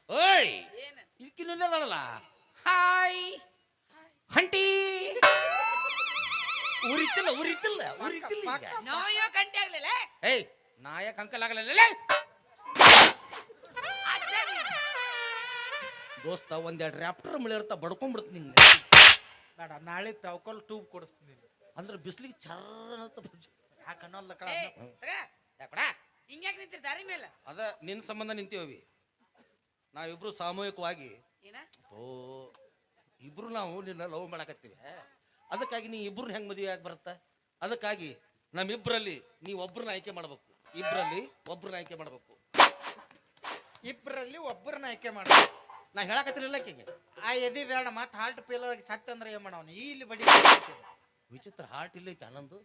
ಓಯ್ ಏನ್ ಇಲ್ಕಿನಲ್ಲ ಹಾಯ್ ಹಂಟಿ ಉರಿತಿಲ್ಲ ಉರಿತಿಲ್ಲ ಉರಿತಿಲ್ಲ ಈಗ. ನೋಯೋ ಗಂಟೆ ಆಗ್ಲಿಲ್ಲ ಏಯ್ ನಾಯಕ್ ಅಂಕಲ್ ಆಗಲ್ಲ ದೋಸ್ತ ಒಂದೆರಡು ರ್ಯಾಪ್ಟರ್ ಮಳೆ ಇರ್ತಾ ಬಡ್ಕೊಂಡ್ಬಿಡ್ತು ನಿಂಗೆ. ಬೇಡ ನಾಳೆ ಪೆವಕಲ್ ಟ್ಯೂಬ್ ಕೊಡಿಸ್ತೀನಿ ಅಂದ್ರೆ ಬಿಸಿಲಿಗೆ ಚರ್ರ ಯಾಕನ್ನೋಲ್ಲ ಯಾಕಡ ಹಿಂಗ್ಯಾಕ್ ನಿಂತಿರ್ ದಾರಿ ಮೇಲೆ ಅದ ನಿನ್ನ ಸಂಬಂಧ ನಿಂತೀವಿ ನಾವಿಬ್ರು ಸಾಮೂಹಿಕವಾಗಿ ಏನ ಓ ಇಬ್ರು ನಾವು ನಿನ್ನ ಲವ್ ಮಾಡಕತ್ತೀವಿ. ಅದಕ್ಕಾಗಿ ನೀ ಇಬ್ರನ್ನ ಹೆಂಗ್ ಮದುವೆ ಆಗಿ ಬರುತ್ತ. ಅದಕ್ಕಾಗಿ ನಮ್ಮಿಬ್ರಲ್ಲಿ ನೀ ಒಬ್ರನ್ನ ಆಯ್ಕೆ ಮಾಡ್ಬೇಕು, ಇಬ್ರಲ್ಲಿ ಒಬ್ರನ್ನ ಆಯ್ಕೆ ಮಾಡ್ಬೇಕು. ಇಬ್ಬರಲ್ಲಿ ಒಬ್ಬರನ್ನ ಆಯ್ಕೆ ಮಾಡ. ನಾ ಹೇಳಕತ್ತಿರಲಿಲ್ಲ ಆಕೆಗೆ ಆ ಎದಿ ಬೇಡ ಮತ್ತೆ ಹಾರ್ಟ್ ಫೇಲರ್ ಸತ್ ಅಂದ್ರೆ ಏನ್ ಮಾಡವನು ಇಲ್ಲಿ ಬಡಿ ವಿಚಿತ್ರ ಹಾರ್ಟ್ ಇಲ್ಲ ಐತೆ ಆನಂದು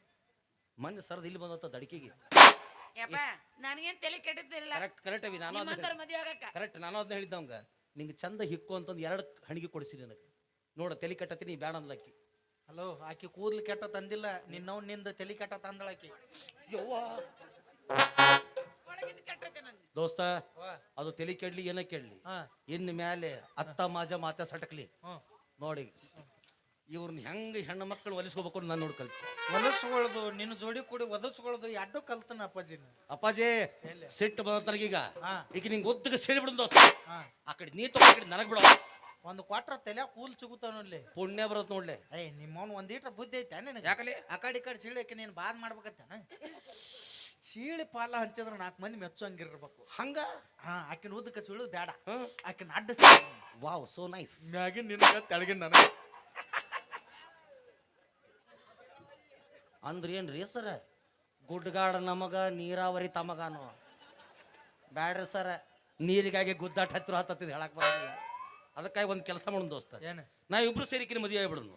ಮೊನ್ನೆ ಸರದ್ ಇಲ್ಲಿ ಬಂದತ್ತ ದಡಿಕೆಗೆ. ಯಪ್ಪ ನನಗೇನ್ ತಲೆ ಕೆಟ್ಟಿದ್ದಿಲ್ಲ ಕರೆಕ್ಟ್ ಕರೆಕ್ಟ್ ಅವಿ ನಾನು ನಿಮ್ಮಂತರ ಮದುವೆ ಆಗಕ್ಕ ಕರೆಕ್ಟ್ ನಾನು ಅದನ್ನ ಹೇಳಿದ್ದ ಅವಂಗ ನಿಂಗೆ ಚಂದ ಹಿಕ್ಕು ಅಂತಂದು 2 ಹಣಿಗೆ ಕೊಡಿಸಿ ನನಗೆ ನೋಡ ತಲೆ ಕಟ್ಟತ್ತೀನಿ ಬೇಡ ಅಂದ್ಲಕ್ಕಿ. ಹಲೋ ಆಕಿ ಕೂದ್ಲು ಕೆಟ್ಟ ತಂದಿಲ್ಲ ನಿನ್ನವ್ ನಿಂದ ತಲೆ ಕೆಟ್ಟ ತಂದಳಾಕಿ. ಯವ್ವ ಒಳಗಿಂದ ಕೆಟ್ಟೈತೆ ನಂದು ದೋಸ್ತ ಅದು ತಲೆ ಕೆಡ್ಲಿ ಏನ ಕೆಡ್ಲಿ ಇನ್ನು ಮ್ಯಾಲೆ ಅತ್ತ ಮಾಜ ಮಾತ ಸಟಕ್ಲಿ ನೋಡಿ ಇವ್ರನ್ನ ಹೆಂಗ ಹೆಣ್ಣು ಮಕ್ಕಳು ಒಲಿಸ್ಕೋಬೇಕು ನಾನು ನೋಡಿ ಕಲ್ತು ಹೊಲಸ್ಗೊಳ್ದು ನಿನ್ನ ಜೋಡಿ ಕೂಡಿ ಒದಸ್ಗೊಳ್ದು ಎಡ್ಡು ಕಲ್ತನ ಅಪ್ಪಾಜಿನ. ಅಪ್ಪಾಜಿ ಸಿಟ್ಟು ಬಂದತನಗೀಗ ಈಗ ನಿಂಗೆ ಒತ್ತಿಗೆ ಸಿಡಿ ಬಿಡು ದೋಸ್ತ. ಆ ಕಡೆ ನೀ ತಗೋ, ಆ ಕಡೆ ನನಗ್ ಬಿಡೋ. ಒಂದು ಕ್ವಾಟ್ರ ತಲೆ ಕೂಲ್ ಸಿಗುತ್ತಾವ ನೋಡ್ಲಿ ಪುಣ್ಯ ಬರೋತ್ ನೋಡ್ಲಿ. ನಿಮ್ಮವ್ನು ಒಂದೀಟ್ರ ಬುದ್ಧಿ ಐತೆ ನಿನಗೆ. ಯಾಕಲಿ ಆ ಕಡೆ ಸೀಳಿಕೆ ನೀನು ಬಾದ್ ಮಾಡ್ಬೇಕತ್ತೇನ. ಸೀಳಿ ಪಾಲ ಹಂಚಿದ್ರೆ 4 ಮಂದಿ ಮೆಚ್ಚಂಗಿರ್ಬೇಕು ಹಂಗ. ಆಕಿನ ಉದ್ದಕ್ಕೆ ಸೀಳು ಬೇಡ, ಆಕಿನ ಅಡ್ಡ ವಾವ್ ಸೋ ನೈಸ್. ಮ್ಯಾಗಿನ ನಿನಗ ತೆಳಗಿನ ನನಗೆ ಅಂದ್ರೆ ಏನ್ರಿ ಸರ ಗುಡ್ಡಗಾಡ ನಮಗ ನೀರಾವರಿ ತಮಗಾನು ಬ್ಯಾಡ್ರಿ ಸರ ನೀರಿಗಾಗಿ ಗುದ್ದಾಟ ಹತ್ತಿರ ಹತ್ತಿದ್ ಹೇಳಕ್ ಬರೋದಿಲ್ಲ. ಅದಕ್ಕಾಗಿ ಒಂದು ಕೆಲಸ ಮಾಡೋಣ ದೋಸ್ತ, ಏನು ನಾವಿಬ್ರು ಸೇರಿ ಈಕಿನ ಮದುವೆ ಆಗ್ಬಿಡೋನು.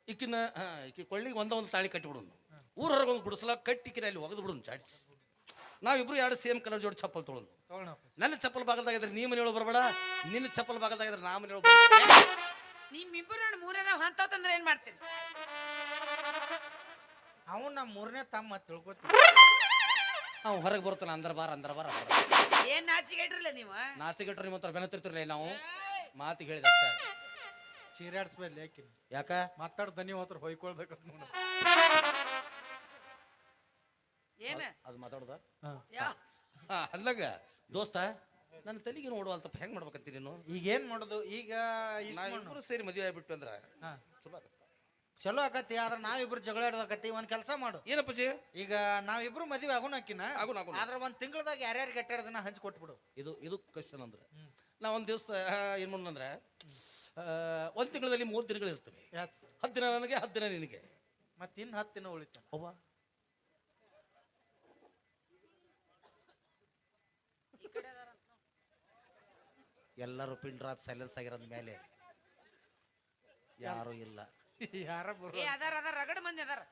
ಈಕಿನ ಈಕಿ ಕೊಳ್ಳಿಗೆ ಒಂದೊಂದು ತಾಳಿ ಕಟ್ಟಿಬಿಡೋನು. ಊರ ಹೊರಗೆ ಒಂದು ಗುಡಿಸಲ ಕಟ್ಟಿಕಿನ ಅಲ್ಲಿ ಒಗದು ಬಿಡೋನು ಚಾಡಿಸಿ. ನಾವಿಬ್ರು 2 ಸೇಮ್ ಕಲರ್ ಜೋಡಿ ಚಪ್ಪಲ್ ತೊಗೊಳೋನು. ನನ್ನ ಚಪ್ಪಲ್ ಭಾಗದಾಗಿದ್ರೆ ನೀ ಮನೆಯೊಳಗೆ ಬರಬೇಡ, ನಿನ್ನ ಚಪ್ಪಲ್ ಭಾಗದಾಗಿದ್ರೆ ನಾ ಮನೆಯೊಳಗೆ ಬರಬೇಡ. ನಿಮ್ಮಿಬ್ಬರು ಮೂರನೇ ಹಂತಂದ್ರೆ ಏನ್ ಮಾಡ್ತೀನಿ. ಅವನು ನಮ್ಮ 3ನೇ ತಮ್ಮ ತಿಳ್ಕೊತಿ. ಅವ್ ಹೊರಗೆ ಬರ್ತಾನ ಅಂದ್ರ ಬಾರ ಏನ್ ನಾಚಿಗೆ ಇಟ್ರಲ್ಲ ನೀವು. ನಾಚಿಗೆಟ್ರು ನಿಮ್ಮ ಹತ್ರ ಬೆನತಿರ್ತಿರ್ಲಿಲ್ಲ. ನಾವು ಮಾತಿಗೆ ಹೇಳಿದ ಅಷ್ಟೇ. ಚೀರಾಡ್ಸ್ಬೇಡಿ ಯಾಕೆ ಯಾಕ ಮಾತಾಡ್ ದನಿ ಹೋತ್ರ ಹೊಯ್ಕೊಳ್ಬೇಕ ನೋಡು. ಏನ ಅದು ಮಾತಾಡುದ ಯಾ ಅಲ್ಲಗ ದೋಸ್ತ ನನ್ನ ತಲೆಗೆ ನೋಡುವಲ್ತಪ್ಪ ಹೆಂಗ್ ಮಾಡ್ಬೇಕಂತೀನಿ ನೀನು. ಈಗ ಏನ್ ಮಾಡೋದು ಈಗ ಇಬ್ರು ಸೇರಿ ಮದುವೆ ಆಗ್ಬಿಟ್ಟು ಅಂದ್ರ ಚಲೋ ಆಗತ್ತ, ಚಲೋ ಆಕತಿ. ಆದ್ರ ನಾವಿಬ್ರು ಜಗಳ ಆಡೋದಕ್ಕತಿ. ಒಂದ್ ಕೆಲಸ ಮಾಡು. ಏನಪ್ಪಜಿ ಈಗ ನಾವಿಬ್ರು ಮದುವೆ ಆಗೋಣಕಿನ ಆದ್ರ 1 ತಿಂಗಳದಾಗ ಯಾರ್ಯಾರಿಗೆ ಎಟ್ಟಾಡದನ್ನ ಹಂಚಿ ಕೊಟ್ಬಿಡು. ಇದು ಕ್ವಶನ್ ಅಂದ್ರೆ ನಾ ಒಂದ್ ದಿವಸ ಏನ್ ಮಾಡೋಣ ಅಂದ್ರೆ 1 ತಿಂಗಳಲ್ಲಿ 3 ದಿನಗಳು ಇರ್ತವೆ. 10 ದಿನ ನನಗೆ 10 ದಿನ ನಿನಗೆ, ಮತ್ತೆ ಇನ್ನು 10 ದಿನ ಉಳಿತ. ಅವ್ವ ಎಲ್ಲರೂ ಪಿನ್ ಡ್ರಾಪ್ ಸೈಲೆನ್ಸ್ ಆಗಿರೋದ್ ಮೇಲೆ ಯಾರು ಇಲ್ಲ. ಯಾರ ಏ ಅದಾರ ರಗಡ ಮಂದಿ ಅದಾರ.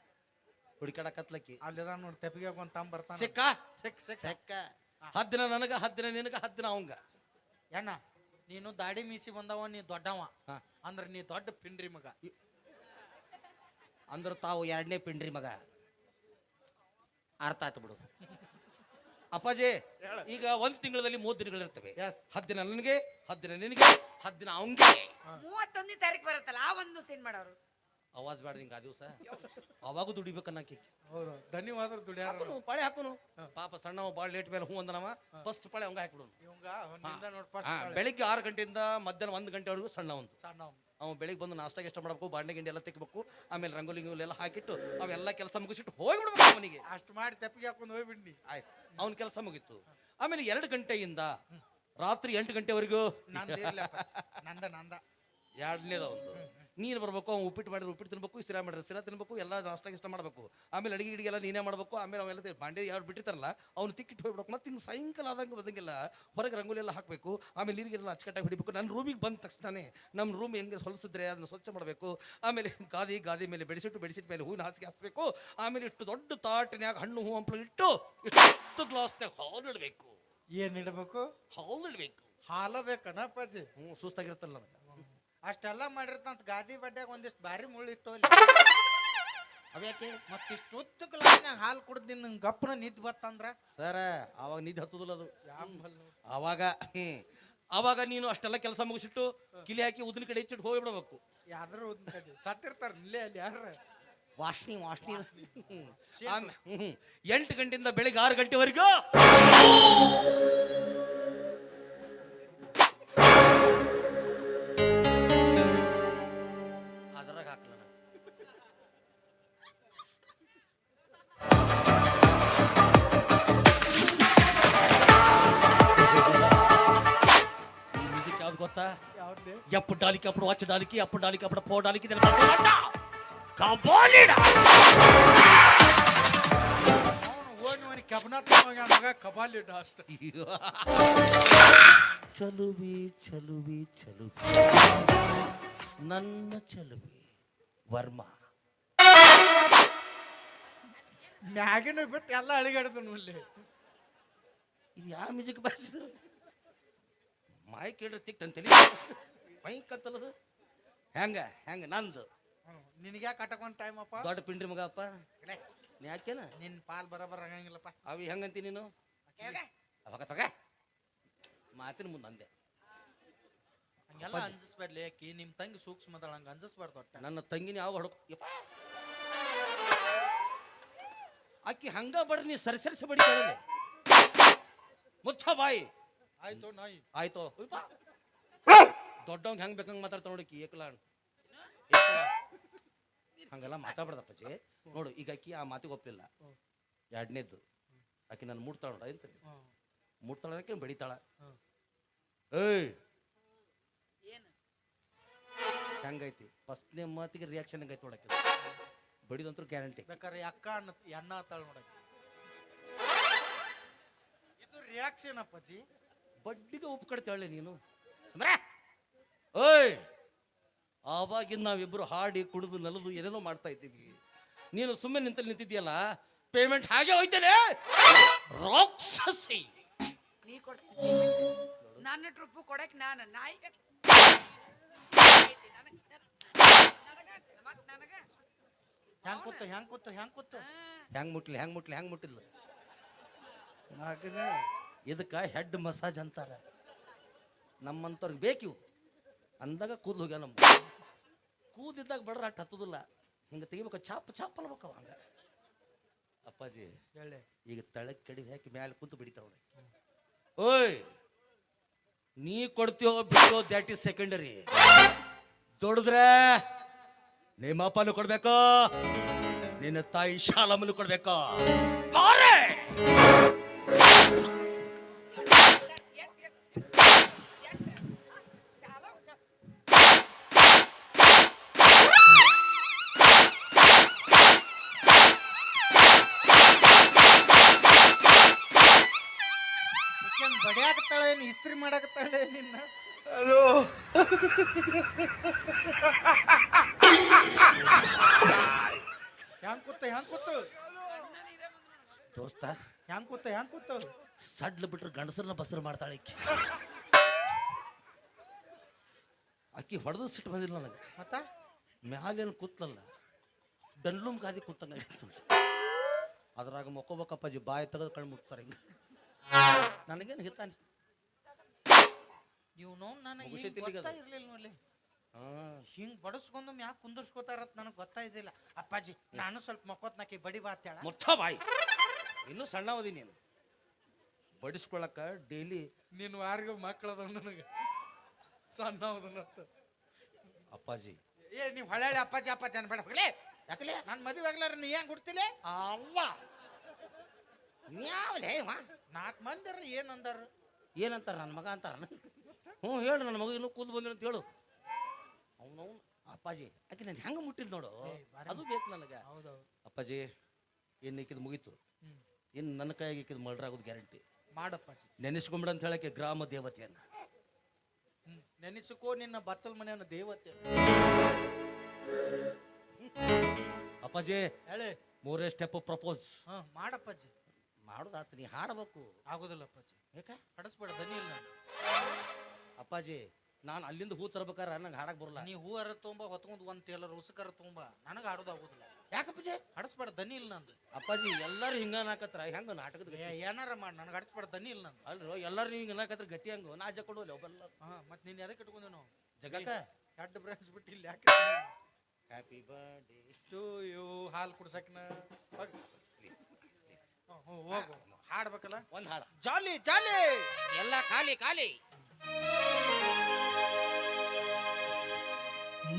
ಹುಡುಕಾಡಕತ್ಲಕ್ಕಿ ಅಲ್ಲಿದ ನೋಡಿ ತೆಪ್ಪಿಗೆ ಒಂದು ತಮ್ಮ ಬರ್ತಾನ. ಸಿಕ್ಕ ಸಿಕ್ಕ 10 ದಿನ ನನಗ 10 ದಿನ ನಿನಗ 10 ದಿನ ಅವಂಗ. ಏನ ನೀನು ದಾಡಿ ಮೀಸಿ ಬಂದವ, ನೀ ದೊಡ್ಡವ ಅಂದ್ರ ನೀ ದೊಡ್ಡ ಪಿಂಡ್ರಿ ಮಗ. ಅಂದ್ರ ತಾವು 2ನೇ ಪಿಂಡ್ರಿ ಮಗ. ಅರ್ಥ ಆಯ್ತು ಬಿಡು ಅಪ್ಪಾಜಿ. ಈಗ 1 ತಿಂಗಳಲ್ಲಿ 3 ದಿನಗಳು ಇರ್ತವೆ. 10 ದಿನ ನನಗೆ, 10 ದಿನ ನಿನಗೆ, 10 ದಿನ ಅವಂಗೆ. 31ನೇ ತಾರೀಕು ಬರುತ್ತಲ್ಲ ಆ ಒಂದು ಸೀನ್ ಮಾಡೋರು. ಅವಾಜ್ ಬೇಡ ನಿಂಗೆ ಆ ದಿವಸ. ಅವಾಗೂ ದುಡಿಬೇಕನ್ನಕ್ಕೆ. ಹೌದು ಧನ್ಯವಾದ ದುಡಿಯಾರ ಪಾಳೆ ಹಾಕೋನು. ಪಾಪ ಸಣ್ಣವ ಭಾಳ ಲೇಟ್ ಮೇಲೆ ಹೂ ಅಂದನವ. ಫಸ್ಟ್ ಪಾಳೆ ಅವಂಗ ಹಾಕ್ಬಿಡೋನು. ಬೆಳಿಗ್ಗೆ 6 ಗಂಟೆಯಿಂದ ಮಧ್ಯಾಹ್ನ 1 ಗಂಟೆವರೆಗೂ ಸಣ್ಣ ಅವ ಬೆಳಿಗ್ಗೆ ಬಂದು ನಾಷ್ಟ ಗಿಷ್ಟ ಮಾಡಬೇಕು, ಬಾಂಡೆ ಗಿಂಡಿ ಎಲ್ಲ ತೆಗಿಬೇಕು, ಆಮೇಲೆ ರಂಗೋಲಿ ಎಲ್ಲ ಹಾಕಿಟ್ಟು ಅವೆಲ್ಲ ಕೆಲಸ ಮುಗಿಸಿಟ್ಟು ಹೋಗ್ಬಿಡ್ಬೇಕು ಅವನಿಗೆ. ಅಷ್ಟು ಮಾಡಿ ತೆಪ್ಪಿಗೆ ಹಾಕೊಂಡು ಹೋಗ್ಬಿಡ್ನಿ. ಆಯ್ತು, ಅವನ ಕೆಲಸ ಮುಗೀತು. ಆಮೇಲೆ 2 ಗಂಟೆಯಿಂದ ರಾತ್ರಿ 8 ಗಂಟೆವರೆಗೂ ನಂದ 2ನೇದ ಒಂದು ನೀನು ಬರ್ಬೇಕು. ಅವ್ನು ಉಪ್ಪಿಟ್ಟು ಮಾಡಿದ್ರೆ ಉಪ್ಪಿಟ್ಟು ತಿನ್ಬೇಕು, ಸಿರಾ ಮಾಡಿದ್ರೆ ಸಿರಾ ತಿನ್ಬೇಕು, ಎಲ್ಲ ನಾಷ್ಟ ಗಿಷ್ಟ ಮಾಡಬೇಕು. ಆಮೇಲೆ ಅಡಿಗೆ ಗಿಡಿಗೆಲ್ಲ ನೀನೇ ಮಾಡಬೇಕು. ಆಮೇಲೆ ಅವೆಲ್ಲ ಬಾಂಡೆ ಯಾರು ಬಿಟ್ಟಿರ್ತಾರಲ್ಲ ಅವ್ನು ತಿಕ್ಕಿಟ್ಟು ಹೋಗ್ಬಿಡ್ಬೇಕು. ಮತ್ತೆ ಹಿಂಗೆ ಸಾಯಂಕಾಲ ಆದಂಗೆ ಬಂದಂಗೆಲ್ಲ ಹೊರಗೆ ರಂಗೋಲಿ ಎಲ್ಲ ಹಾಕಬೇಕು. ಆಮೇಲೆ ನೀರಿಗೆಲ್ಲ ಅಚ್ಚುಕಟ್ಟಾಗಿ ಹೊಡಿಬೇಕು. ನನ್ನ ರೂಮಿಗೆ ಬಂದ ತಕ್ಷಣನೇ ನಮ್ಮ ರೂಮ್ ಹೆಂಗೆ ಹೊಲಿಸಿದ್ರೆ ಅದನ್ನು ಸ್ವಚ್ಛ ಮಾಡಬೇಕು. ಆಮೇಲೆ ಗಾದಿ ಮೇಲೆ ಬೆಡಿಸಿಟ್ಟು ಮೇಲೆ ಹೂವಿನ ಹಾಸಿಗೆ ಹಾಸ್ಬೇಕು. ಆಮೇಲೆ ಇಷ್ಟು ದೊಡ್ಡ ತಾಟಿನ್ಯಾಗ ಹಣ್ಣು ಹೂ ಹಂಪಲು ಇಟ್ಟು ಇಷ್ಟು ಗ್ಲಾಸ್ನಾಗ ಹಾಲು ಇಡಬೇಕು. ಏನ್ ಇಡಬೇಕು? ಹಾಲು ಇಡಬೇಕು. ಹಾಲ ಬೇಕನ ಅಪ್ಪಾಜಿ? ಸುಸ್ತಾಗಿರುತ್ತಲ್ಲ ನನಗೆ. ಅಷ್ಟೆಲ್ಲ ಮಾಡಿರ್ತಂತ ಗಾದಿ ಬಡ್ಡ್ಯಾಗ ಒಂದಿಷ್ಟು ಭಾರಿ ಮುಳ್ಳು ಇಟ್ಟು ಅವ್ಯಾಕೆ ಮತ್ತಿಷ್ಟು ಉದ್ದ ಗ್ಲಾಸ್ನಾಗ ಹಾಲು ಕುಡ್ದು ನಿನ್ನ ಗಪ್ಪನ ನಿದ್ದು ಬತ್ತಂದ್ರ ಸರ ಅವಾಗ ನಿದ್ದೆ ಹತ್ತದಿಲ್ಲ ಅದು. ಅವಾಗ ಅವಾಗ ನೀನು ಅಷ್ಟೆಲ್ಲ ಕೆಲಸ ಮುಗಿಸಿಟ್ಟು ಕಿಲಿ ಹಾಕಿ ಉದಿನ ಕಡೆ ಹೆಚ್ಚಿಟ್ಟು ಹೋಗ್ಬಿಡ್ಬೇಕು. ಯಾವ್ದಾರು ಸತ್ತಿರ್ತಾರ ಇಲ್ಲೇ ಅಲ್ಲಿ ಯಾರ ವಾಸನಿ 8 ಗಂಟೆಯಿಂದ ಬೆಳಿಗ್ಗೆ 6 ಗಂಟೆವರೆಗೂ ಅದರಾಗ ಹಾಕ್ಲ ಈ ಮ್ಯೂಸಿಕ್ ಯಾವ್ದು ಗೊತ್ತಾ? ಯಾವ್ದೇ ಎಪ್ಪು ಡಾಲಿಕೆ ಅప్పుడు ವಾಚ್ ಡಾಲಿಕೆ ಅಪ್ಪು ಡಾಲಿಕೆ ಅప్పుడు ಪೋ ಡಾಲಿಕೆ ಕಬಾಲಿಡ ಓಣಿ ಕಬನಾಥ ಮಗ ಕಬಾಲಿ ಅಷ್ಟ ಚಲುವಿ ಚಲುವಿ ಚಲುವಿ ನನ್ನ ಚಲುವಿ ವರ್ಮ ಮ್ಯಾಗಿನ ಬಿಟ್ಟು ಎಲ್ಲ ಅಳಿಗಾಡ್ದನು ಇಲ್ಲಿ ಇದು ಯಾವ ಮ್ಯೂಸಿಕ್ ಬಾರಿಸಿದ್ರು ಮಾಯಿ ಕೇಳ್ರಿ ತಿಕ್ತಂತಲಿ ಮೈಕ್ ಅಂತಲ್ಲದು ಹೆಂಗ ನಂದು ನಿನಗೆ ಯಾಕೆ ಕಟ್ಟಕೊಂಡ್ ಟೈಮ್ ಅಪ್ಪ ದೊಡ್ಡ ಪಿಂಡ್ರಿ ಮಗ ಅಪ್ಪ ನೀ ಯಾಕೇನ ನಿನ್ ಪಾಲ್ ಬರಬರ ಆಗಂಗಿಲ್ಲಪ್ಪ ಅವಿ ಹೆಂಗಂತಿ ನೀನು ಅವಾಗ ತಗ ಮಾತಿನ ಮುಂದೆ ಅಂದೆ ಹಂಗೆಲ್ಲ ಅಂಜಿಸ್ಬಾರ್ಲಿ ಯಾಕಿ ನಿಮ್ ತಂಗಿ ಸೂಕ್ಷ್ಮದಳ ಹಂಗ ಅಂಜಿಸ್ಬಾರ್ದು ಒಟ್ಟ ನನ್ನ ತಂಗಿನ ಯಾವ ಹೊಡಕ್ ಆಕಿ ಹಂಗ ಬಡ್ರಿ ನೀ ಸರಿಸರಿಸಿ ಬಡಿ ಕೇಳಿದೆ ಮುಚ್ಚ ಬಾಯಿ ಆಯ್ತು ನಾಯಿ ಆಯ್ತು ದೊಡ್ಡವಂಗ ಹೆಂಗ್ ಬೇಕಂಗ್ ಮಾತಾಡ್ತಾ ನೋಡಕಿ ಏಕಲ ಹಂಗೆಲ್ಲ ಮಾತಾಡ್ಬಾರ್ದಪ್ಪಚ್ಚಿ ನೋಡು ಈಗ ಆಕಿ ಆ ಮಾತಿಗೆ ಒಪ್ಪಿಲ್ಲ ಎರಡನೇದ್ದು ಆಕಿ ನಾನು ಮುಟ್ತಾಳ ನೋಡ ಎಂತ ಮುಟ್ತಾಳಕ್ಕೆ ಬಡಿತಾಳ ಏಯ್ ಹೆಂಗೈತಿ ಫಸ್ಟ್ನೇ ಮಾತಿಗೆ ರಿಯಾಕ್ಷನ್ ಹೆಂಗೈತಿ ನೋಡಕ್ಕೆ ಬಡಿದಂತೂ ಗ್ಯಾರಂಟಿ ಬೇಕಾದ್ರೆ ಅಕ್ಕ ಎಣ್ಣ ಆತಾಳ ನೋಡಕ್ಕೆ ಇದು ರಿಯಾಕ್ಷನ್ ಅಪ್ಪಾಜಿ ಬಡ್ಡಿಗೆ ಉಪ್ಪು ಕಡ್ತಾಳೆ ನೀನು ಅಂದ್ರೆ ಓಯ್ ಆವಾಗಿನ ನಾವಿಬ್ರು ಹಾಡಿ ಕುಡಿದು ನಲದು ಏನೇನೋ ಮಾಡ್ತಾ ಇದ್ದೀವಿ ನೀನು ಸುಮ್ಮನೆ ನಿಂತಿದ್ಯಲ್ಲ ಪೇಮೆಂಟ್ ಹಾಗೆ ಹೋಯ್ತೇನೆ ರಾಕ್ಷಸಿ ನೀ ಕೊಡ್ತೀನಿ ನನ್ನ ಟ್ರಿಪ್ಪು ಕೊಡಕ್ ನಾನು ನಾಯಿಗೆ ಹೆಂಗ್ ಕೂತು ಹೆಂಗ್ ಮುಟ್ಟಿಲ್ಲ ಇದಕ್ಕ ಹೆಡ್ ಮಸಾಜ್ ಅಂತಾರ ನಮ್ಮಂತವ್ರಿಗೆ ಬೇಕಿವು ಅಂದಾಗ ಕೂದಲು ಹೋಗ್ಯ ನಮ್ದು ಕೂದಿದ್ದಾಗ ಬಡ್ರ ಅಟ್ ಹತ್ತದಿಲ್ಲ ಹಿಂಗೆ ತೆಗಿಬೇಕು ಚಾಪ್ ಅಲ್ಬೇಕವ ಹಂಗ ಅಪ್ಪಾಜಿ ಹೇಳಿ ಈಗ ತಳಕ್ ಕಡಿ ಹಾಕಿ ಮ್ಯಾಲೆ ಕುಂತು ಬಿಡಿತಾವ ಓಯ್ ನೀ ಕೊಡ್ತೀಯೋ ಬಿಟ್ಟೋ ದ್ಯಾಟ್ ಈಸ್ ಸೆಕೆಂಡರಿ ದೊಡ್ಡದ್ರೆ ನಿಮ್ಮ ಅಪ್ಪನು ಕೊಡ್ಬೇಕು ನಿನ್ನ ತಾಯಿ ಶಾಲಮ್ಮನು ಕೊಡ್ಬೇಕು ಬಡಿಯಾಕತ್ತಾಳೆ ಇಸ್ತ್ರಿ ಮಾಡಾಕತ್ತಾಳೆ ನಿನ್ನ ಹೆಂಗ್ ಕೂತು ದೋಸ್ತ ಹೆಂಗ್ ಕೂತು ಸಡ್ಲು ಬಿಟ್ರೆ ಗಂಡಸರನ್ನ ಬಸರು ಮಾಡ್ತಾಳೆ ಆಕಿ ಹೊಡೆದು ಸಿಟ್ಟು ಬಂದಿಲ್ಲ ನನಗೆ ಮತ್ತ ಮ್ಯಾಲೇನು ಕೂತ್ಲಲ್ಲ ದಂಡ್ಲುಮ್ ಗಾದಿ ಕೂತಂಗ ಅದ್ರಾಗ ಮೊಕ್ಕೋಬೇಕಪ್ಪಾಜಿ ಬಾಯಿ ತೆಗೆದು ಕಣ್ಣು ಮುಟ್ತಾರೆ ಹಿಂಗೆ ನನಗೇನು ಹಿತ ಅನಿಸ್ತು ನೀವು ನೋಡ್ ನನಗೆ ಮುಗಿಸೈತಿ ಈಗ ಅದು. ಗೊತ್ತಾಗಿರ್ಲಿಲ್ಲ ನೋಡ್ಲಿ ಹಿಂಗ್ ಬಡಸ್ಕೊಂಡು ಯಾಕೆ ಕುಂದರ್ಸ್ಕೋತಾರತ್ ನನಗೆ ಗೊತ್ತಾಯ್ದಿಲ್ಲ ಅಪ್ಪಾಜಿ ನಾನು ಸ್ವಲ್ಪ ಮಕ್ಕೋತ್ನಾಕಿ ಬಡಿ ಬಾತ್ಯಾಳ ಮುಚ್ಚ ಬಾಯಿ ಇನ್ನೂ ಸಣ್ಣವದಿ ನೀನು ಬಡಿಸ್ಕೊಳಕ ಡೈಲಿ ನೀನು ಯಾರಿಗೂ ಮಕ್ಕಳದ ನನಗೆ ಸಣ್ಣ ಅಪ್ಪಾಜಿ ಏ ನೀವು ಹೊಳ್ಳಿ ಅಪ್ಪಾಜಿ ಅನ್ಬೇಡ ಹೋಗ್ಲಿ ಯಾಕಲೆ ನನ್ನ ಮದುವೆ ಆಗ್ಲಾರ ನೀ ಹೆಂಗ್ ಕೊಡ್ತಿಲೆ ಅಲ್ಲ ಯಾವಲೇ 4 ಮಂದಿ ಏನಂದಾರ ಏನಂತಾರ ನನ್ನ ಮಗ ಅಂತಾರ ಹ್ಞೂ ಹೇಳು ನನ್ನ ಮಗ ಇನ್ನೂ ಕೂದು ಬಂದಿರ ಅಂತ ಹೇಳು ಅವನು ಅಪ್ಪಾಜಿ ಆಕೆ ನಾನು ಹೆಂಗೆ ಮುಟ್ಟಿದ್ ನೋಡು ಅದು ಬೇಕು ನನಗೆ ಹೌದೌದು ಅಪ್ಪಾಜಿ ಏನು ಇಕ್ಕಿದ್ ಮುಗೀತು ಇನ್ನು ನನ್ನ ಕೈಯಾಗಿ ಇಕ್ಕಿದ್ ಮಲ್ಡ್ರಾಗೋದು ಗ್ಯಾರಂಟಿ ಮಾಡಪ್ಪಾಜಿ ನೆನೆಸ್ಕೊಂಬಿಡ ಅಂತ ಹೇಳಕ್ಕೆ ಗ್ರಾಮ ದೇವತೆಯನ್ನ ನೆನೆಸಿಕೋ ನಿನ್ನ ಬಚ್ಚಲ್ ಮನೆಯನ್ನ ದೇವತೆ ಅಪ್ಪಾಜಿ ಹೇಳಿ 3ನೇ ಸ್ಟೆಪ್ ಪ್ರಪೋಸ್ ಮಾಡಪ್ಪಾಜಿ ಮಾಡೋದಾತ ನೀ ಹಾಡಬೇಕು ಆಗೋದಿಲ್ಲ ಅಪ್ಪಾಜಿ ಯಾಕೆ ಹಡಸ್ಬೇಡ ದನಿ ಇಲ್ಲ ಅಪ್ಪಾಜಿ ನಾನು ಅಲ್ಲಿಂದ ಹೂ ತರ್ಬೇಕಾರ ನಂಗೆ ಹಾಡಕ್ ಬರಲ್ಲ ನೀ ಹೂ ಅರ ತೊಂಬ ಹೊತ್ಕೊಂಡ್ ಒಂದ್ ಟೇಲರ್ ಉಸುಕರ ತೊಂಬ ನನಗೆ ಆಡೋದು ಆಗೋದಿಲ್ಲ ಯಾಕಪ್ಪಾಜಿ ಹಡಸ್ಬೇಡ ದನಿ ಇಲ್ಲ ನಂದು. ಅಪ್ಪಾಜಿ ಎಲ್ಲಾರು ಹಿಂಗ ನಾಕತ್ರ ಹೆಂಗ ನಾಟಕದ ಗತಿ ಏನಾರ ಮಾಡಿ ನನಗೆ ಹಡಸ್ಬೇಡ ದನಿ ಇಲ್ಲ ನಂದು. ಅಲ್ರೋ ಎಲ್ಲಾರು ಹಿಂಗ ನಾಕತ್ರ ಗತಿ ಹಂಗ ನಾ ಜಕ್ಕೊಡೋಲ್ಲ ಒಬ್ಬಲ್ಲ ಹಾ ಮತ್ ನೀನ್ ಎದಕ್ಕೆ ಇಟ್ಕೊಂಡೆ ನಾವು ಜಗಕ್ಕ ಎರಡು ಬ್ರಾಂಚ್ ಬಿಟ್ಟು ಇಲ್ಲಿ ಯಾಕೆ ಹ್ಯಾಪಿ ಬರ್ಡೇ ಯೋ ಹಾಲು ಕುಡ್ಸಕ್ನ ಹೋಗು ಹಾಡ್ಬೇಕಲ್ಲ ಒಂದ್ ಹಾಡ ಜಾಲಿ ಜಾಲಿ ಎಲ್ಲ ಖಾಲಿ ಖಾಲಿ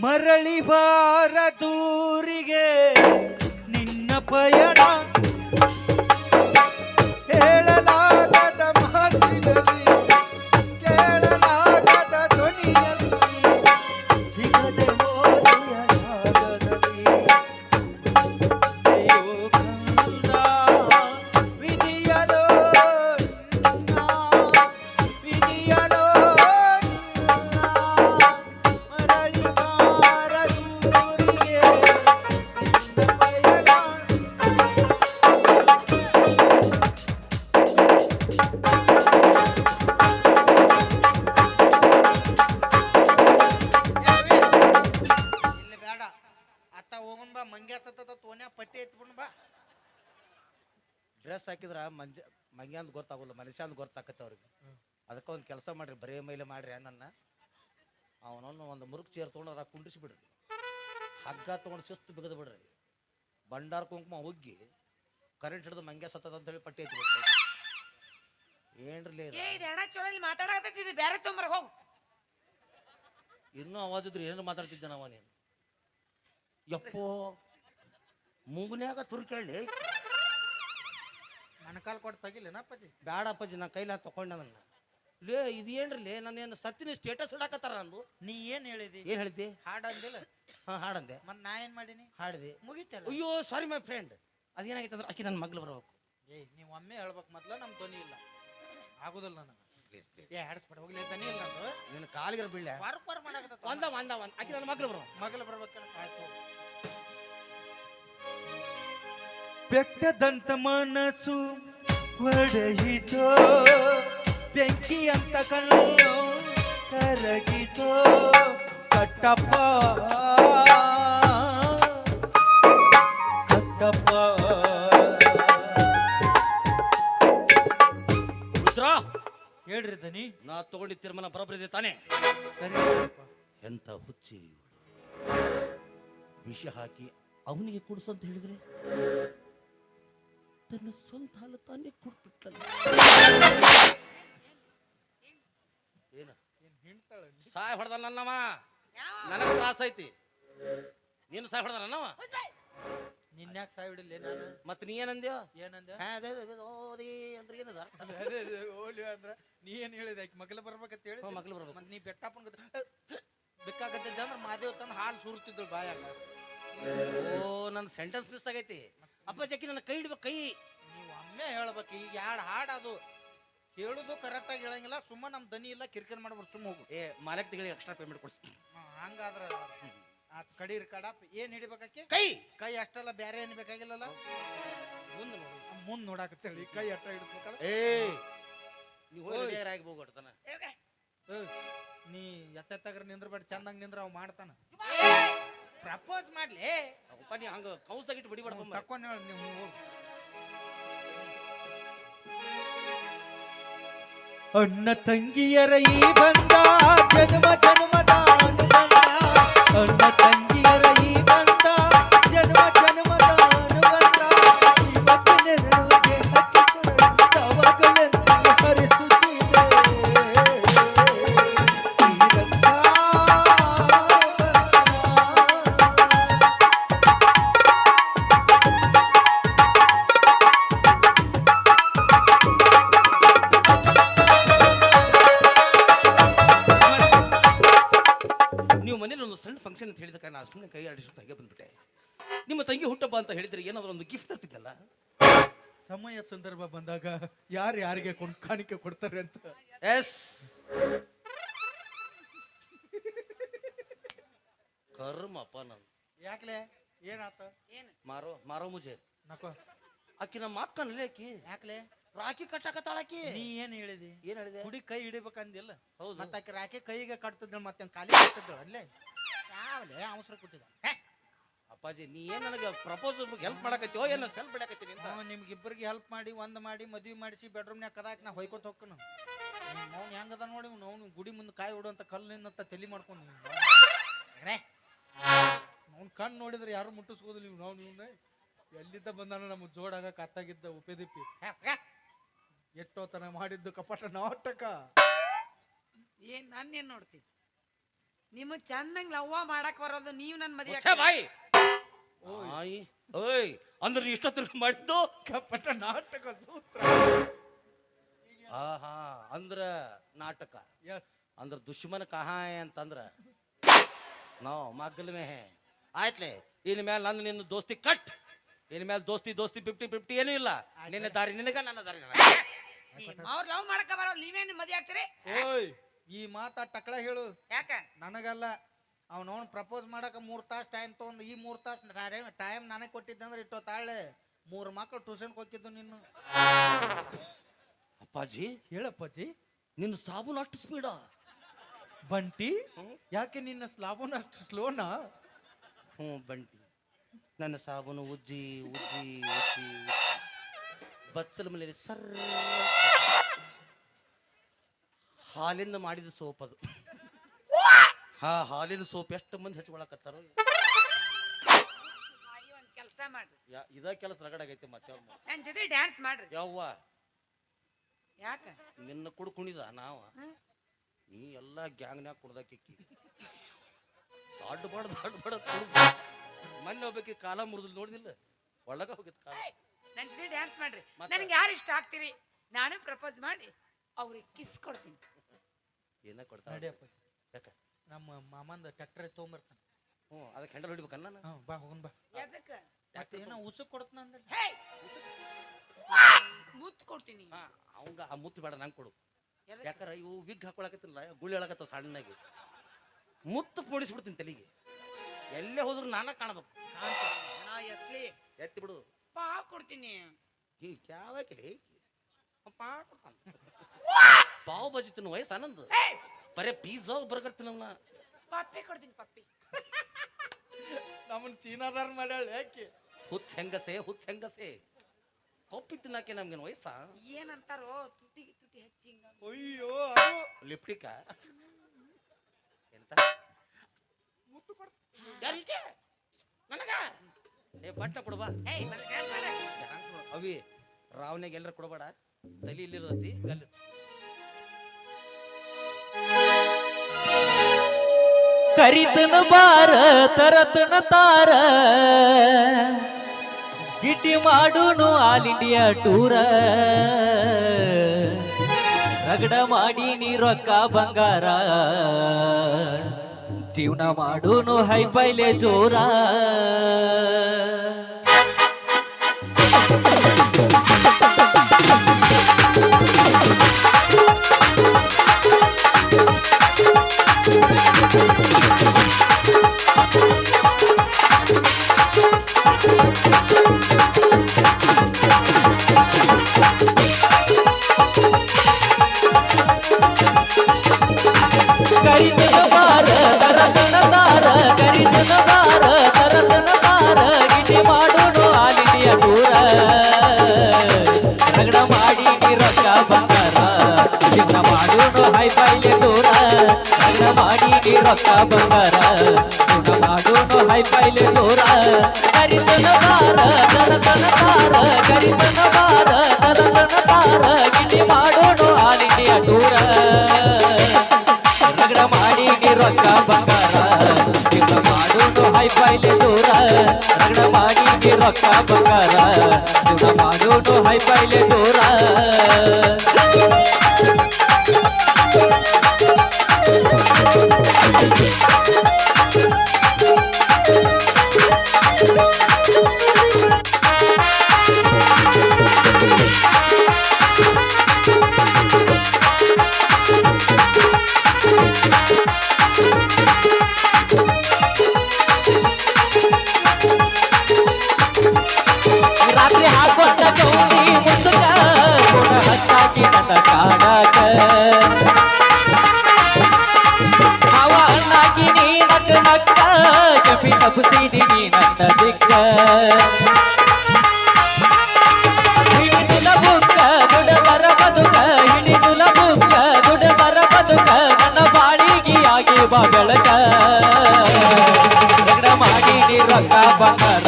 ಮರಳಿ ಬಾರ ದೂರಿಗೆ ನಿನ್ನ ಪಯಣ ಹೇಳಲಾಗದ ಮಾತಿನಲ್ಲಿ ಕೇಳಲಾಗದ ಧ್ವನಿಯಲ್ಲಿ ಸಿಗದೆ ಹೋದೆಯ ರಾಗದಲ್ಲಿ ಅಯ್ಯೋ ಕಂದ ವಿಧಿಯಲೋ ನಿನ್ನ ವಿಧಿಯಲೋ ನಿನ್ನ ಮರಳಿ ಬಾರ ದೂರಿಗೆ ನಿನ್ನ ಪಯಣ ಇಲ್ಲಿ ಬೇಡ ಅತ್ತ ಹೋಗೋಣ ಬಾ ಮಂಗ್ಯ ಸತ್ತ ತೋನ್ಯಾ ಪಟ್ಟಿ ಎತ್ಬಿಡ್ ಬಾ ಡ್ರೆಸ್ ಹಾಕಿದ್ರ ಮಂಗ್ಯಾಂದ್ ಗೊತ್ತಾಗೋಲ್ಲ ಮನುಷ್ಯಂದ್ ಗೊತ್ತಾಕತ್ತೆ ಅವ್ರಿಗೆ ಅದಕ್ಕೆ ಒಂದು ಕೆಲಸ ಮಾಡ್ರಿ ಬರೇ ಮೈಲೆ ಮಾಡ್ರಿ ನನ್ನ ಅವನನ್ನು ಒಂದು ಮುರುಕ್ ಚೇರ್ ತೊಗೊಂಡು ಅದ್ರಾಗ ಕುಂಡಿಸಿ ಬಿಡ್ರಿ ಹಗ್ಗ ತೊಗೊಂಡು ಶಿಸ್ತು ಬಿಗದು ಬಿಡ್ರಿ ಬಂಡಾರ ಕುಂಕುಮ ಉಗ್ಗಿ ಕರೆಂಟ್ ಹಿಡಿದು ಮಂಗ್ಯ ಸತ್ತದ ಅಂತ ಹೇಳಿ ಪಟ್ಟಿ ಎತ್ಬಿಡ್ರಿ ಏನ್ರಿ ಏ ಇದು ಎಣ ಚೋಳಲ್ಲಿ ಮಾತಾಡಕತ್ತಿದ್ದು ಬೇರೆ ತೊಂಬರ ಹೋಗು. ಇನ್ನೂ ಅವಾಜ್ ಇದ್ರು ಏನು ಮಾತಾಡ್ತಿದ್ದೆ ನಾವ ನೀನು ಯಪ್ಪೋ ಮೂಗನ್ಯಾಗ ತುರ್ಕೇಳಿ ಮಣಕಾಲ್ ಕೊಟ್ಟು ತೆಗಿಲೇನಪ್ಪಾಜಿ ಬ್ಯಾಡಪ್ಪಾಜಿ ನಾ ಕೈಲಿ ತಕೊಂಡೆ ನನ್ನ ಲೇ ಇದೇನ್ರಿ ನಾನೇನು ಸತ್ತಿನ ಸ್ಟೇಟಸ್ ಇಡಾಕತ್ತಾರ ಅಂದು ನೀ ಏನ್ ಹೇಳಿದಿ ಏನ್ ಹೇಳ್ತಿ ಹಾಡ್ ಅಂದಿಲ್ಲ ಹಾ ಹಾಡಂದೆ ಮತ್ ನಾ ಏನ್ ಮಾಡೀನಿ ಹಾಡಿದೆ ಮುಗಿತಲ್ಲ ಅಯ್ಯೋ ಸಾರಿ ಮೈ ಫ್ರೆಂಡ್ ಅದೇನಾಗೈತೆ ಅಂದ್ರೆ ಆಕಿ ನನ್ನ ಮಗ್ಳು ಬರ್ಬೇಕು ಏಯ್ ನೀವ್ ಒಮ್ಮೆ ಹೇಳ್ಬೇಕು ಮೊದ್ಲ ನಮ್ ಧ್ವನಿ ಇಲ್ಲ ಆಗುದಿಲ್ಲ ನನಗೆ ಏ ಹಾಡಿಸ್ಬೇಡ ಹೋಗ್ಲಿ ಧ್ವನಿ ಇಲ್ಲ ನಂದು ನಿನ್ನ ಕಾಲಿಗರ ಬೀಳ್ಯ ವಾರ ಮಾಡಕತ್ತ ಒಂದ ಆಕಿ ನನ್ನ ಮಗ್ಳು ಬರ್ಬೇಕು ಮಗಲ ಬರ್ಬೇಕಲ್ಲ ಆಯ್ತು ಬೆಟ್ಟದಂತ ಮನಸ್ಸು ಒಡೆಯಿತೋ ಬೆಂಕಿ ಅಂತ ಕಣ್ಣು ಕರಗಿತೋ ಕಟ್ಟಪ್ಪ ಕಟ್ಟಪ್ಪ ರುದ್ರ ಹೇಳ್ರಿ ದನಿ ನಾ ತಗೊಂಡಿ ತೀರ್ಮಾನ ಬರೋಬ್ಬರಿದೆ ತಾನೇ ಸರಿ ಎಂತ ಹುಚ್ಚಿ ವಿಷ ಹಾಕಿ ಅವನಿಗೆ ಕುಡಿಸು ಅಂತ ಹೇಳಿದ್ರೆ ತನ್ನ ಸ್ವಂತ ಹಾಲು ತಾನೇ ಕುಡ್ಬಿಟ್ಟಲ್ಲ ಏನ ಸಾಯ್ ಹೊಡೆದ ನನ್ನವ ನನಗೆ ತ್ರಾಸ ಐತಿ ನೀನು ಸಾಯ್ ಹೊಡೆದ ನನ್ನವ ನಿನ್ಯಾಕ್ ಸಾಯ್ ಬಿಡಲಿ ನಾನು ಮತ್ ನೀ ಏನಂದ್ಯೋ ಏನಂದ ಓದಿ ಅಂದ್ರೆ ಏನದ ಓಲಿ ಅಂದ್ರ ನೀ ಏನ್ ಹೇಳಿದೆ ಆಕಿ ಮಗಲ ಬರ್ಬೇಕಂತ ಹೇಳಿ ಮಗ್ಳು ಬರ್ಬೇಕು ಮತ್ ನೀ ಬೆಟ್ಟಪ್ಪನ ಬೇಕಾಗತ್ತಿದ್ದೆ ಅಂದ್ರೆ ಮಾದೇವ್ ತಂದು ಹಾಲು ಸುರುತ್ತಿದ್ದಳು ಬಾಯಾಗ ಓ ನನ್ನ ಸೆಂಟೆನ್ಸ್ ಮಿಸ್ ಆಗೈತಿ ಅಪ್ಪ ಜಕ್ಕಿ ನನ್ನ ಕೈ ಹಿಡ್ಬೇಕು ಕೈ ನೀವು ಒಮ್ಮೆ ಹೇಳ್ಬೇಕು ಈಗ ಎರಡು ಹಾಡು ಅದು ಹೇಳುದು ಕರೆಕ್ಟ್ ಆಗಿ ಹೇಳಂಗಿಲ್ಲ ಸುಮ್ಮ ನಮ್ ದನಿ ಇಲ್ಲ ಕಿರಿಕಿರಿ ಮಾಡ್ಬಿಡು ಸುಮ್ಮ ಹೋಗು ಏ ಮಾಲಕ್ ತಿಂಗಳಿಗೆ ಎಕ್ಸ್ಟ್ರಾ ಪೇಮೆಂಟ್ ಕೊಡ್ತೀನಿ ಹಂಗಾದ್ರ ಕಡೀರ್ ಕಡಪ್ ಏನ್ ಹಿಡಿಬೇಕಾಕಿ ಕೈ ಕೈ ಅಷ್ಟಲ್ಲ ಬ್ಯಾರೆ ಏನ್ ಬೇಕಾಗಿಲ್ಲಲ್ಲ ಮುಂದೆ ನೋಡು ಮುಂದ್ ನೋಡಾಕತ್ತೇಳಿ ಕೈ ಅಟ್ಟ ಹಿಡಿಸ್ಬೇಕಲ್ಲ ಏ ನೀವು ಹೋಗಿ ಹೋಗ್ಬಿಡ್ತಾನ ನೀ ಎತ್ತೆತ್ತಾಗ್ರ ನಿಂದ್ರಬೇಡ ಚಂದಂಗ್ ನಿಂದ್ರ ಅವ್ ಮಾಡ್ತಾನ ಪ್ರಪೋಸ್ ಮಾಡ್ಲಿ ಅಪ್ಪ ನೀ ಹಂಗ ಕೌಸ್ದಾಗಿಟ್ಟು ಬಡಿ ಬಡ್ಕೊಂಬ ತಕೊಂಡ್ ಹೇಳ ನೀವು ಹೋಗಿ ಅಣ್ಣ ತಂಗಿಯರ ಈ ಬಂದ ಜನ್ಮ ಜನ್ಮದ ಅನುಬಂಧ ಅಣ್ಣ ತಂಗಿಯರ ಈ ಬಂದ ಜನ್ಮ ಜನ್ಮದ ಅನುಬಂಧ ಇವತ್ತು ನೆರಳಿಗೆ ಹಚ್ಚಿಕೊಳ್ಳಲು ತವಗಳೆಂದು ಹರಿಸುತ್ತಿದೆ ಈ ರಕ್ಷಾ ನೀವು ಮನೇಲಿ ಒಂದು ಸಣ್ಣ ಫಂಕ್ಷನ್ ಅಂತ ಹೇಳಿದ ಕಾರಣ ಸುಮ್ಮನೆ ಕೈ ಆಡಿಸು ಹಾಗೆ ಬಂದ್ಬಿಟ್ಟೆ ನಿಮ್ಮ ತಂಗಿ ಹುಟ್ಟಬ್ಬ ಅಂತ ಹೇಳಿದ್ರೆ ಏನಾದ್ರು ಒಂದು ಗಿಫ್ಟ್ ತರ್ತಿದ್ದಲ್ಲ ಸಮಯ ಸಂದರ್ಭ ಬಂದಾಗ ಯಾರು ಯಾರಿಗೆ ಕಾಣಿಕೆ ಕೊಡ್ತಾರೆ ಅಂತ ಎಸ್ ಕರ್ಮಪ್ಪ ನಾನು ಯಾಕ್ಲೆ ಏನಾತ ಏನು ಮಾರೋ ಮಾರೋ ಮುಜೆ ನಕೋ ಆಕಿ ನಮ್ಮ ಅಕ್ಕನಲ್ಲಿ ಆಕಿ ಯಾಕ್ಲೆ ರಾಖಿ ಕಟ್ಟಾಕತ್ತಾಳಕಿ ನೀ ಏನ್ ಹೇಳಿದಿ ಏನ್ ಹೇಳಿದೆ ಹುಡಿ ಕೈ ಹಿಡಿಬೇಕಂದಿಲ್ಲ ಹೌದು ಮತ್ತ ಆಕೆ ರಾಕೆ ಕೈಗೆ ಕಟ್ತಿದ್ದಳು ಮತ್ತೆ ಕಾಲಿ ಕಟ್ತಿದ್ದಳು ಅಲ್ಲೇ ಯಾವಲೆ ಅವಸರ ಕೊಟ್ಟಿದ್ದ ಅಪ್ಪಾಜಿ ನೀ ಏನ್ ನನಗೆ ಪ್ರಪೋಸ್ ಹೆಲ್ಪ್ ಮಾಡಕತ್ತೀವೋ ಏನೋ ಸೆಲ್ಫ್ ಬಿಡಕತ್ತೀನಿ ಅಂತ ನಿಮ್ಗಿಬ್ಬರಿಗೆ ಹೆಲ್ಪ್ ಮಾಡಿ ಮಾಡಿ ಮದ್ವಿ ಮಾಡಿಸಿ ಬೆಡ್ರೂಮ್ನ್ಯಾಗ ಕದಾಕ ನಾ ಹೊಯ್ಕೋತ ಹೋಗ್ಕನು ಅವ್ನು ಹೆಂಗದ ನೋಡಿ ಅವ್ನು ಗುಡಿ ಮುಂದೆ ಕಾಯಿ ಹೊಡುವಂತ ಕಲ್ಲಿನಂತ ತಲೆ ಮಾಡ್ಕೊಂಡು ಅವ್ನ ಕಣ್ಣು ನೋಡಿದ್ರೆ ಯಾರು ಮುಟ್ಟಿಸ್ಕೋದಿಲ್ಲ ನೀವು ಎಲ್ಲಿದ್ದ ಬಂದಾನ ನಮ್ಮ ಜೋಡಾಗ ಕತ್ತಾಗಿದ್ದ ಉಪೇದಿಪ್ಪಿ ಎಷ್ಟೋತನ ಮಾಡಿದ್ದು ಕಪಟ ನಾಟಕ ನನ್ನೇನ್ ನೋಡ್ತೀನಿ ನಿಮಗ್ ಚಂದಂಗ್ ಲವ್ವ ಮಾಡಕ್ ಬರೋದು ನೀವು ನನ್ ಮದ್ವೆ ಬಾಯಿ ಓಯ್ ಅಂದ್ರೆ ಇಷ್ಟೊತ್ತಿಗೆ ಮಾಡಿದ್ದು ಕಪಟ ನಾಟಕ ಸೂತ್ರ ಆಹಾ ಅಂದ್ರ ನಾಟಕ ಎಸ್ ಅಂದ್ರ ದುಶ್ಮನ್ ಕಹಾಯ ಅಂತಂದ್ರ ನಾವು ಮಗ್ಗಲ್ ಮೇ ಆಯ್ತ್ಲೆ ಇನ್ ಮೇಲೆ ನಂದು ನಿನ್ನ ದೋಸ್ತಿ ಕಟ್ ಇನ್ ಮೇಲೆ ದೋಸ್ತಿ 50-50 ಏನೂ ಇಲ್ಲ ನಿನ್ನ ದಾರಿ ನಿನಗ ನನ್ನ ದಾರಿ ಅವ್ರ ಲವ್ ಮಾಡಕ ಬರೋದು ನೀವೇನು ಮದ್ವೆ ಆಗ್ತೀರಿ ಓಯ್ ಈ ಮಾತಾ ಟಕಳ ಹೇಳು ಯಾಕ ನನಗಲ್ಲ ಅವನವನ್ ಪ್ರಪೋಸ್ ಮಾಡಕ 3 ತಾಸು ಟೈಮ್ ತಗೊಂಡು ಈ 3 ತಾಸು ಟೈಮ್ ನನಗೆ ಕೊಟ್ಟಿದ್ದಂದ್ರೆ ಇಟ್ಟೋ ತಾಳೆ 3 ಮಕ್ಕಳು ಟ್ಯೂಷನ್ ಹೋಗಿದ್ದು ನಿನ್ನ ಅಪ್ಪಾಜಿ ಹೇಳಪ್ಪಾಜಿ ನಿನ್ನ ಸಾಬೂನ್ ಅಷ್ಟು ಸ್ಪೀಡ ಬಂಟಿ ಯಾಕೆ ನಿನ್ನ ಸ್ಲಾಬನ್ ಅಷ್ಟು ಸ್ಲೋನಾ ಬಂಟಿ ನನ್ನ ಸಾಬೂನು ಉಜ್ಜಿ ಉಜ್ಜಿ ಉಜ್ಜಿ ಬಚ್ಚಲ ಮೇಲೆ ಸರ್ ಹಾಲಿಂದ ಮಾಡಿದ ಸೋಪ್ ಅದು ಹಾಲಿನ ಸೋಪ್ ಎಷ್ಟು ಮಂದಿ ಹಚ್ಕೊಳಕತ್ತಾರ ಒಂದ್ ಕೆಲಸ ಮಾಡ್ರಿ ಇದ ಕೆಲಸ ರಗಡಾಗೈತಿ ಮತ್ತೆ ನನ್ ಜೊತೆ ಡ್ಯಾನ್ಸ್ ಮಾಡ್ರಿ ಯವ್ವ ಯಾಕ ನಿನ್ನ ಕುಣಿದ ನಾವ ನೀ ಎಲ್ಲಾ ಗ್ಯಾಂಗ್ನ್ಯಾಗ ಕುಡ್ದಾಕಿ ದೊಡ್ಡ ಬಡ ಮೊನ್ನೆ ಹೋಗ್ಬೇಕಿ ಕಾಲ ಮುರಿದ್ ನೋಡಿದಿಲ್ಲ ಒಳಗ ಹೋಗಿತ್ ಕಾಲ ನನ್ ಜೊತೆ ಡ್ಯಾನ್ಸ್ ಮಾಡ್ರಿ ನನ್ಗೆ ಯಾರು ಇಷ್ಟ ಆಗ್ತೀರಿ ನಾನು ಪ್ರಪೋಸ್ ಮಾಡಿ ಅವ್ರಿಗೆ ಕಿಸ್ ಕೊಡ್ತೀನಿ ಏನ ಕೊಡ್ತಾ ಯಾಕ ನಮ್ಮ ಮಾಮಂದ ಟ್ರ್ಯಾಕ್ಟರ್ ತೊಗೊಂಬರ್ತಾನ ಅದಕ್ಕೆ ಹೆಂಡಲ್ ಹೊಡಿಬೇಕನ್ನ ಬಾ ಹೋಗನ್ ಬಾ ಯಾಕ ಏನೋ ಉಸುಕ್ ಕೊಡ್ತಾನ ಅಂದ್ರೆ ಮುತ್ತು ಕೊಡ್ತೀನಿ ಅವಂಗ ಆ ಮುತ್ತು ಬೇಡ ನಂಗೆ ಕೊಡು ಯಾಕಾರ ಇವು ವಿಗ್ ಹಾಕೊಳಕತ್ತಿಲ್ಲ ಗುಳಿ ಹೇಳಕತ್ತ ಸಣ್ಣಾಗಿ ಮುತ್ತು ಪೋಡಿಸ್ಬಿಡ್ತೀನಿ ತಲೆಗೆ ಎಲ್ಲೇ ಹೋದ್ರು ನಾನ ಕಾಣಬೇಕು ಎತ್ತಿ ಬಿಡು ಪಾ ಕೊಡ್ತೀನಿ ಯಾವಾಗಲಿ ಪಾವ್ ಬಜಿ ತಿನ್ನು ವಯಸ್ಸು ಆನಂದ್ ಬರೇ ಪಿಜ್ಜಾ ಬರ್ಗರ್ ತಿನ್ನವನ ಪಪ್ಪಿ ಕೊಡ್ತೀನಿ ಪಪ್ಪಿ ನಮ್ಮನ್ ಚೀನಾದಾರ ಮಾಡ್ಯಾಳ ಯಾಕೆ ಹುಚ್ಚ ಹೆಂಗಸೆ ಪಪ್ಪಿ ತಿನ್ನಾಕೆ ನಮ್ಗೇನು ವಯಸ್ಸ ಏನಂತಾರೋ ತುಟಿ ಹಚ್ಚಿ ಹಿಂಗ ಅಯ್ಯೋ ಲಿಪ್ಟಿಕ ಎಂತ ಮುತ್ತು ಕೊಡ್ ಯಾರಿಗೆ ನನಗ ಬಟ್ಟ ಕೊಡ್ಬಾ ಅವಿ ರಾವ್ನಾಗ ಎಲ್ಲರ ಕೊಡಬೇಡ ತಲಿ ಇಲ್ಲಿರತಿ ಗಲ್ಲಿ ಕರಿತನ ಬಾರ ತರತನ ತಾರ ಗಿಟ್ಟಿ ಮಾಡುನು ಆಲ್ ಇಂಡಿಯಾ ಟೂರ ರಗಡ ಮಾಡಿ ನೀ ರೊಕ್ಕ ಬಂಗಾರ ಜೀವನ ಮಾಡುನು ಹೈ ಪೈಲೆ ಜೋರ ಕರಿತನ ಬಾರ ತರತನ ತಾರ ಕರಿತನ ಬಾರ ತರತನ ತಾರ ಗಿಟಿ ಮಾಡುನು ಆಲ್ ಇಂಡಿಯಾ ಟೂರ ರಗಡ ಮಾಡಿ ನೀ ರೊಕ್ಕ ಬಂಗಾರ ಜೀವನ ಮಾಡುನು ಹೈ ಪೈಲೆ ಟೂರ ರಗಡ ಮಾಡಿ ನೀ ರೊಕ್ಕ ಬಂಗಾರ ಜೀವನ ಮಾಡುನು ಹೈ ಪೈಲೆ ಟೂರ ಕರಿತನ ಬಾರ ತರತನ ತಾರ ಕರಿತನ ಬಾರ ತರತನ ತಾರ ಗಿಟಿ ಮಾಡುನು ಆಲ್ ಇಂಡಿಯಾ ಟೂರ ರಗಡ ಮಾಡಿ ನೀ ರೊಕ್ಕ ಬಂಗಾರ ಜೀವನ ಮಾಡುನು ಹೈ ಪೈಲೆ ಟೂರ ರಗಡ ಮಾಡಿ ನೀ ರೊಕ್ಕ ಬಂಗಾರ ಜೀವನ ಮಾಡುನು ಹೈ ಪೈಲೆ ಟೂರ ರಾತ್ರಿ ಹಾಕೊಂಡ ಗೌರಿ ಮುಸುಕ ಗುಣ ಹಚ್ಚ ತಪ್ಪಿಸಿದೀನಿ ನನ್ನ ದಿಕ್ಕ ಹಿಡಿದುಲ ಬುಕ್ಕ ದುಡಬರ ಬದುಕ ಹಿಡಿದುಲ ಬುಕ್ಕ ದುಡಬರ ಬದುಕ ನನ್ನ ಬಾಳಿಗೆಯಾಗಿ ಬಾ ಬೆಳಕ ರಗಡ ಮಾಡಿ ನೀ ರೊಕ್ಕ ಬಂಗಾರ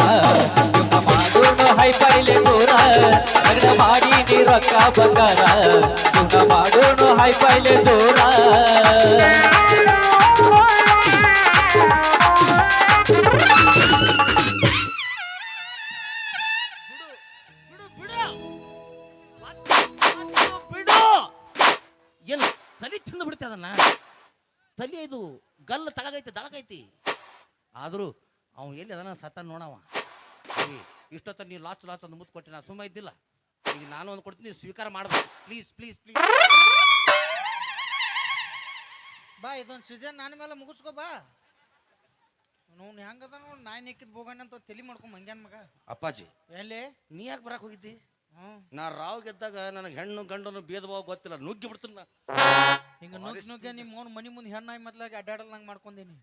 ಜೀವನ ಮಾಡೋನು ಹೈಫೈಲೆ ದೂರ ರಗಡ ಮಾಡಿ ನೀ ರೊಕ್ಕ ಬಂಗಾರ ಜೀವನ ಮಾಡೋನು ಹೈಫೈಲೆ ದೂರ ಬಿಡು ಏನು ತಲೆ ತಿಂದು ಬಿಡ್ತೆ ಅದನ್ನ ತಲೆ ಇದು ಗಲ್ಲ ತಳಗೈತಿ ದಳಗೈತಿ ಆದರೂ ಅವ ಎಲ್ಲಿ ಅದನ್ನ ಸತ್ತ ನೋಡವ ಇಷ್ಟೊತ್ತ ನೀವು ಲಾಚ್ ಲಾಚ್ ಒಂದು ಮುತ್ತು ಕೊಟ್ಟು ನಾ ಸುಮ್ಮ ಇದ್ದಿಲ್ಲ ಈಗ ನಾನು ಒಂದು ಕೊಡ್ತೀನಿ ಸ್ವೀಕಾರ ಮಾಡ್ಬೇಕು ಪ್ಲೀಸ್ ಪ್ಲೀಸ್ ಪ್ಲೀಸ್ ಬಾ ಇದೊಂದು ಸೀಸನ್ ನನ್ನ ಮೇಲೆ ಮುಗಿಸ್ಕೋ ಬಾ ನೋನ್ ಹೆಂಗದ ನೋಡ್ ನಾಯಿ ನೆಕ್ಕಿದ್ ಬೋಗಣ್ಣ ಅಂತ ತಲೆ ಮಾಡ್ಕೊಂಡ್ ಮಂಗ್ಯಾನ್ ಮಗ ಅಪ್ಪಾಜಿ ಎಲ್ಲಿ ನೀ ಯಾಕೆ ಬರಕ್ ಹೋಗಿದ್ದಿ ಹ್ಮ್ ನಾ ರಾವ್ ಗೆದ್ದಾಗ ನನಗೆ ಹೆಣ್ಣು ಗಂಡನು ಭೇದ ಭಾವ ಗೊತ್ತಿಲ್ಲ ನುಗ್ಗಿ ಬಿಡ್ತೀನಿ ನಾ ಹಿಂಗ ನುಗ್ಗಿ ನಿಮ್ಮ ಅವ್ನ ಮನಿ ಮುಂದೆ ಹೆಣ್ಣಾಯಿ ಮೊದ್ಲಾಗಿ ಅಡ್ಡಾಡಲ್ದಂಗ್ ಮಾಡ್ಕೊಂಡೇನಿ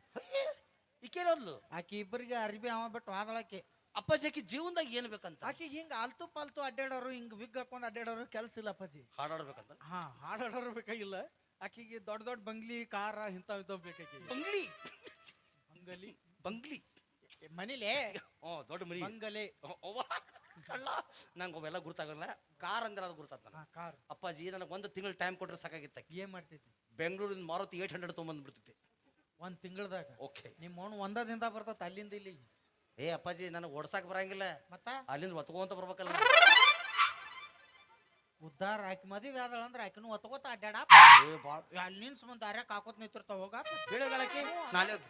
ಈಕೇನೋದ್ಲು ಆಕಿ ಇಬ್ಬರಿಗೆ ಅರ್ಬಿ ಅವ ಬಿಟ್ಟು ಆದಳಾಕಿ ಅಪ್ಪಾಜಿ ಆಕಿ ಜೀವನದಾಗ ಏನು ಬೇಕಂತ ಆಕಿ ಹಿಂಗ ಆಲ್ತು ಪಾಲ್ತು ಅಡ್ಡಾಡೋರು ಹಿಂಗ ವಿಗ್ ಹಾಕೊಂಡ್ ಅಡ್ಡಾಡೋರು ಕೆಲಸ ಇಲ್ಲ ಅಪ್ಪಾಜಿ ಹಾಡಾಡ್ಬೇಕಂತ ಹಾ ಹಾಡಾಡೋರು ಬೇಕಾಗಿಲ್ಲ ಆಕಿಗೆ ದೊಡ್ಡ ದೊಡ್ಡ ಬಂಗ್ಲಿ ಕಾರ ಇಂಥವ್ ಬೇಕಾಗಿ ಬಂಗ್ಲಿ ಬಂಗಲಿ ಬಂಗ್ಲಿ ಮನಿಲೇ ಹ್ಞೂ ದೊಡ್ಡ ಮನಿ ಬಂಗಲೆ ಅವ್ವ ಕಳ್ಳ ನಂಗೆ ಅವೆಲ್ಲ ಗುರ್ತಾಗಲ್ಲ ಕಾರ್ ಅಂದ್ರೆ ಅದು ಗುರ್ತಾತ ಹಾ ಕಾರ್ ಅಪ್ಪಾಜಿ ನನಗೆ ಒಂದು ತಿಂಗಳು ಟೈಮ್ ಕೊಟ್ರೆ ಸಾಕಾಗಿತ್ತ ಏನ್ ಮಾಡ್ತೈತಿ ಬೆಂಗಳೂರಿನ ಮಾರುತಿ 800 ತೊಗೊಂಬಂದ್ಬಿಡ್ತೈತಿ ಒಂದ್ ತಿಂಗಳದಾಗ ಓಕೆ ನಿಮ್ಮ ಅವ್ನು ಒಂದದಿಂದ ಬರ್ತೈತಿ ಅಲ್ಲಿಂದ ಇಲ್ಲಿ ಏ ಅಪ್ಪಾಜಿ ನನಗೆ ಓಡ್ಸಾಕ್ ಬರಂಗಿಲ್ಲ ಮತ್ತ ಅಲ್ಲಿಂದ ಒತ್ಕೊಂತ ಬರ್ಬೇಕಲ್ಲ ಉದ್ದಾರ ಆಕಿ ಮದುವೆ ಆದಳ ಅಂದ್ರೆ ಆಕಿನೂ ಒತ್ಕೋತ ಅಡ್ಡಾಡ ಏ ಭಾಳ ಅಲ್ಲಿ ನಿನ್ಸ್ ಮುಂದೆ ದಾರ್ಯಾಗ ಹಾಕೋತ್ ನಿಂತಿರ್ತಾವ ಹೋಗ ಹೇಳೋಗಳಕ್ಕೆ ನಾಳೆ ಹೋಗಿ